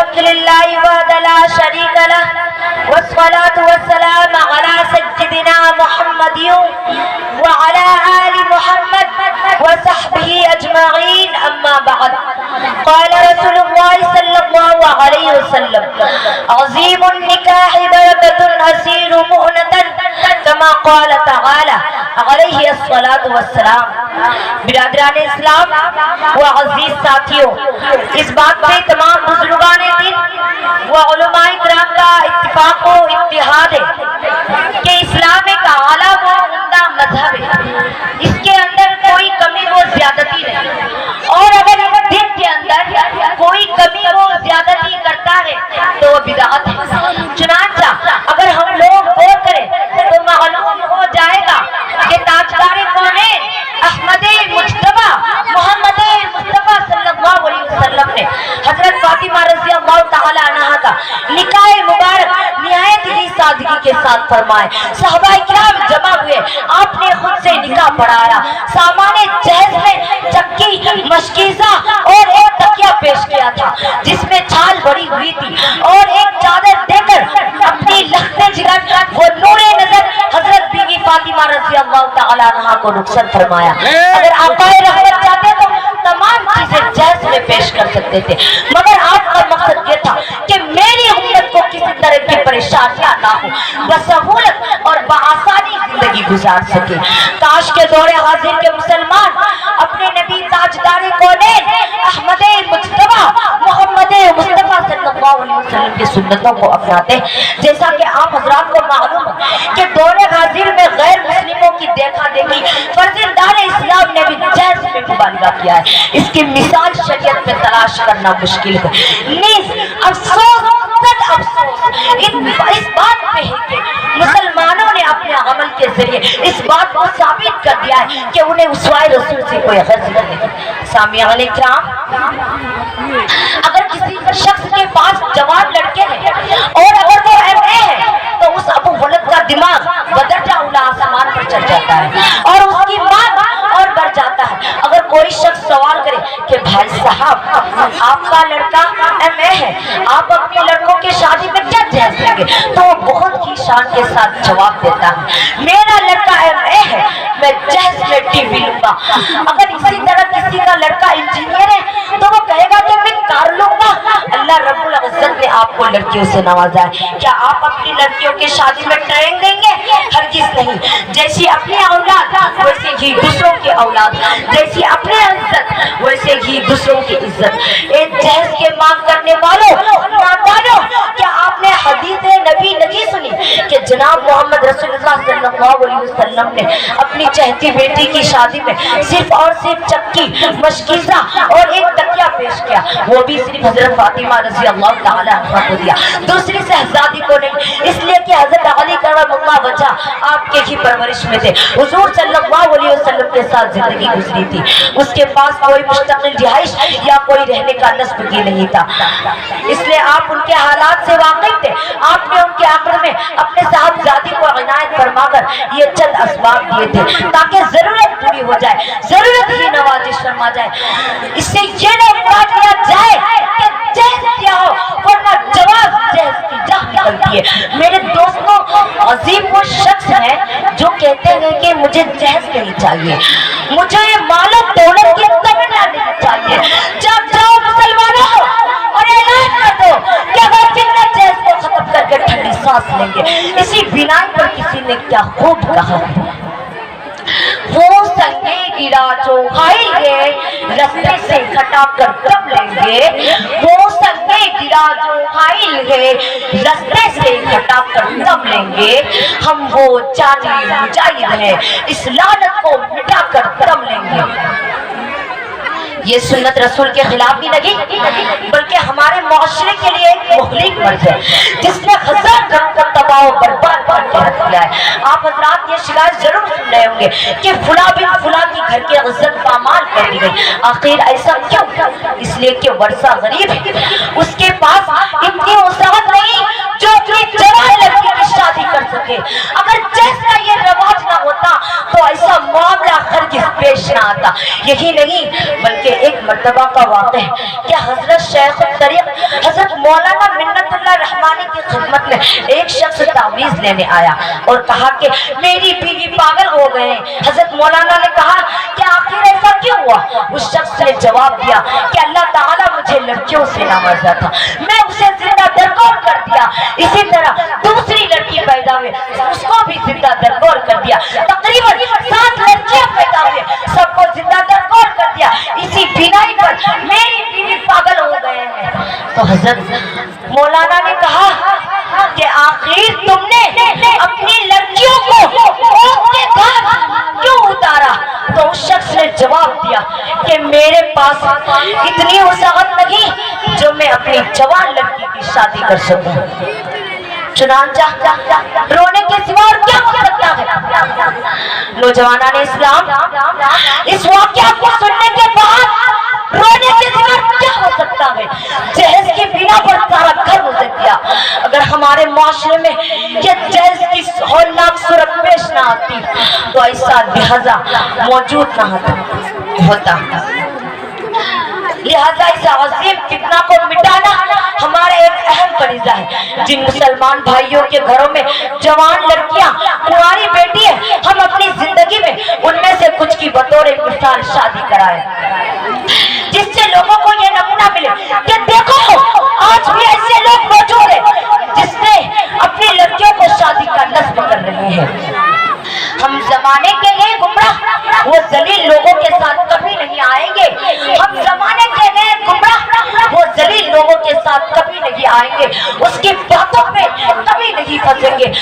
الحمد لله وحده لا شريك له والصلاة والسلام على سيدنا محمد وعلى آل محمد وصحبه أجمعين أما بعد قال رسول الله صلى الله عليه وسلم عظيم النكاح بركة أسير مؤنة كما قال تعالى علیہ الصلاۃ والسلام۔ برادران اسلام و عزیز ساتھیوں، اس بات پہ تمام بزرگان دین و علماء کرام کا اتفاق و اتحاد ہے کہ اسلام ایک اعلیٰ و عمدہ مذہب ہے، اس کے اندر کوئی کمی و زیادتی نہیں، اور اگر اس دین کے اندر کوئی کمی و زیادتی کرتا ہے تو وہ بدعت ہے۔ چنانچہ اگر ہم لوگ غور کریں تو معلوم ہو جائے گا کہ تاجدار کونین احمد مجتبی محمد مصطفیٰ صلی اللہ علیہ وسلم نے حضرت فاطمہ رضی اللہ تعالی عنہا کا نکاح مبارک نہایت ہی سادگی کے ساتھ فرمائے۔ صحابہ کرام جمع ہوئے، آپ نے خود سے نکاح پڑھایا، سامان جہیز میں چکی، مشکیزہ اور ایک تکیہ پیش کیا تھا جس میں چھال بڑی ہوئی تھی، اور ایک چادر دے کر اپنی لخت جگر وہ نور نظر حضرت بیوی فاطمہ رضی اللہ تعالی عنہ کو رخصت فرمایا۔ اگر آقا رحمت چاہتے تو تمام چیزیں جہیز میں پیش کر سکتے تھے، مگر آپ کا مقصد یہ تھا کہ میری امت کو کسی طرح کی پریشانیاں نہ ہو، بسہولت اور بآسانی زندگی گزار سکے۔ کاش کے دور حاضر کے مسلمان اپنے نبی تاجدار کونین احمد مجتبی محمد مصطفیٰ صلی اللہ علیہ وسلم کی سنتوں کو اپناتے، جیسا کہ آپ حضرات کو معلوم ہے کہ دور حاضر میں غیر مسلموں کی دیکھا دیکھی فرزندان اسلام نے بھی جہیز میں مبالغہ کیا ہے۔ اس کی مثال شریعت میں تلاش کرنا مشکل ہے۔ نیز افسوس اس بات پہ ہے کہ مسلمانوں نے اپنے عمل کے ذریعے اس بات کو ثابت کر دیا ہے کہ انہیں اسوائے رسول سے کوئی غرض نہیں۔ سامعین کرام، اگر کسی شخص کے پاس جوان لڑکے ہیں اور اگر وہ ایم اے ہے تو اس ابو ولد کا دماغ بدرجہ اولا آسمان پر چڑھ جاتا ہے اور اس کی ماں اور بڑھ جاتا ہے۔ اگر کوئی شخص سوال کرے کہ بھائی صاحب آپ کا لڑکا ایم اے ہے، آپ اپنے لڑکوں کے شادی میں کیا جہیز دیں گے، تو وہ بہت ہی شان کے ساتھ جواب دیتا ہے میرا لڑکا ایم اے ہے، میں جہیز میں ٹی وی لوں گا۔ اگر اسی طرح کسی کا لڑکا انجینئر ہے تو وہ کہے گا کہ میں کار لوں گا۔ اللہ رب العزت نے آپ کو لڑکیوں سے نوازا ہے، کیا آپ اپنی لڑکیوں کے شادی میں ٹرین دیں گے؟ ہرگز نہیں۔ جیسی اپنی اولاد ویسے ہی دوسروں کی اولاد، جیسی اپنی عزت ویسے ہی دوسروں کی عزت۔ ایک جہیز کے مانگ کرنے والوں نادانوں، کیا آپ نے حدیث نبی نہیں سنی کہ جناب محمد رسول اللہ صلی اللہ علیہ وسلم نے اپنی چہتی بیٹی کی شادی میں صرف اور صرف چکی، مشکیزہ اور ایک تکیہ پیش کیا، وہ بھی صرف حضرت فاطمہ رضی اللہ تعالی عنہ کو دیا، دوسری شہزادی کو نہیں، اس لیے کہ حضرت علی کرم اللہ وجہ آپ کے ہی پرورش میں تھے، حضور صلی اللہ علیہ وسلم کے ساتھ زندگی گزری تھی، اس کے پاس کوئی مستقل رہائش یا کوئی رہنے کا نصب بھی نہیں تھا، اس لیے آپ ان کے حالات سے واقف تھے۔ آپ نے ان کے عقل میں اپنے صاحبزادی کو عنایت فرما کر یہ چند اسباب دیے تھے تاکہ ضرورت پوری ہو جائے، ضرورت ہی نوازش فرما جائے۔ اس سے یہ نہ بات لیا جائے کہ جہیز کیا ہو ورنہ جواز جہیز کی جہ نکلتی ہے۔ میرے دوستوں، عظیم وہ شخص ہے جو کہتے ہیں کہ مجھے جہیز نہیں چاہیے، مجھے مال و دولت کی تمنا نہیں چاہیے۔ جب جاؤ مسلمانوں اور اعلان کر دو کہ وہ جتنا جہیز کو ختم کر کے ٹھنڈی سانس لیں گے۔ اسی بنائی پر کسی نے کیا خوب کہا ہے، وہ سنگے گرا جو کھائیں گے رستے سے کھٹا کر دم لیں گے، وہ سنگے گرا جو کھائیں گے رستے سے کھٹا کر دم لیں گے، ہم وہ جانی مجاہد ہیں اس لعنت کو مٹا کر دم لیں گے۔ یہ سنت رسول کے خلاف ہی نہیں بلکہ ہمارے معاشرے کے لیے ایک مہلک مرض ہے جس نے ہزار گھروں کو تباہ و برباد کر کے رکھ دیا ہے۔ آپ حضرات یہ شکایت ضرور سن رہے ہوں گے کہ فلاں بن فلاں کی گھر کی عزت پامال کر دی گئی، آخر ایسا کیوں؟ اس لیے کہ ورثہ غریب ہے، اس کے پاس اتنی وسعت نہیں جو اپنی جوان لڑکی کی شادی کر سکے۔ اگر جیسا یہ رواج نہ ہوتا تو ایسا معاملہ ہرگز پیش نہ آتا. یہی نہیں بلکہ ایک مرتبہ کا واقعہ ہے کہ حضرت شیخ الطریق حضرت مولانا منت اللہ رحمانی کی خدمت میں ایک شخص تعویذ لینے آیا اور کہا کہ میری بیوی پاگل ہو گئے ہیں. حضرت مولانا نے کہا کہ آخر ایسا کیوں ہوا؟ اس شخص نے جواب دیا کہ اللہ تعالیٰ مجھے لڑکیوں سے نوازا تھا, میں اسے زندہ درگور کر دیا. اسی طرح دوسری لڑکی پیدا ہوئی, اس کو بھی زندہ درگور کر دیا. تقریباً 7 لڑکیاں پیدا ہوئی, سب کو زندہ درگور کر دیا. اسی بنائی پر میری بیوی پاگل ہو گئے ہیں. تو حضرت مولانا نے کہا کہ آخر تم نے اپنی لڑکیوں کو اونٹ کے گھر کیوں اتارا؟ تو اس شخص نے جواب دیا کہ میرے پاس اتنی وسعت نہیں جو میں اپنی جوان لڑکی کی شادی کر سکوں. چنانچہ رونے کے سوا اور کیا ہو سکتا ہے؟ نوجوانان اسلام اس واقعہ کو سننے کے بعد رونے کے سوا کیا ہو سکتا ہے؟ جہیز کی بنا پر سارا گھر گزر گیا. اگر ہمارے معاشرے میں یہ جہیز کی ہولناک صورت پیش نہ آتی تو ایسا لہذا موجود نہ ہوتا. لہذا اس عظیم فتنہ کو مٹانا ہمارا ایک اہم فریضہ ہے. جن مسلمان بھائیوں کے گھروں میں جوان لڑکیاں کنواری بیٹی ہیں, ہم اپنی زندگی میں ان میں سے کچھ کی بطور مثال شادی کرائیں, جس سے لوگوں کو یہ نمونہ ملے کہ دیکھو آج بھی ایسے لوگ موجود ہیں جس نے اپنی لڑکیوں کو شادی کا نصب کر رہے ہیں. ہم زمانے کے لیے گمراہ وہ ذلیل لوگوں کے ساتھ کبھی نہیں آئیں گے. ہم زمانے کے لیے گمراہ وہ ذلیل لوگوں کے ساتھ کبھی نہیں آئیں گے. اس کی باتوں پہ کبھی نہیں پھنسیں گے.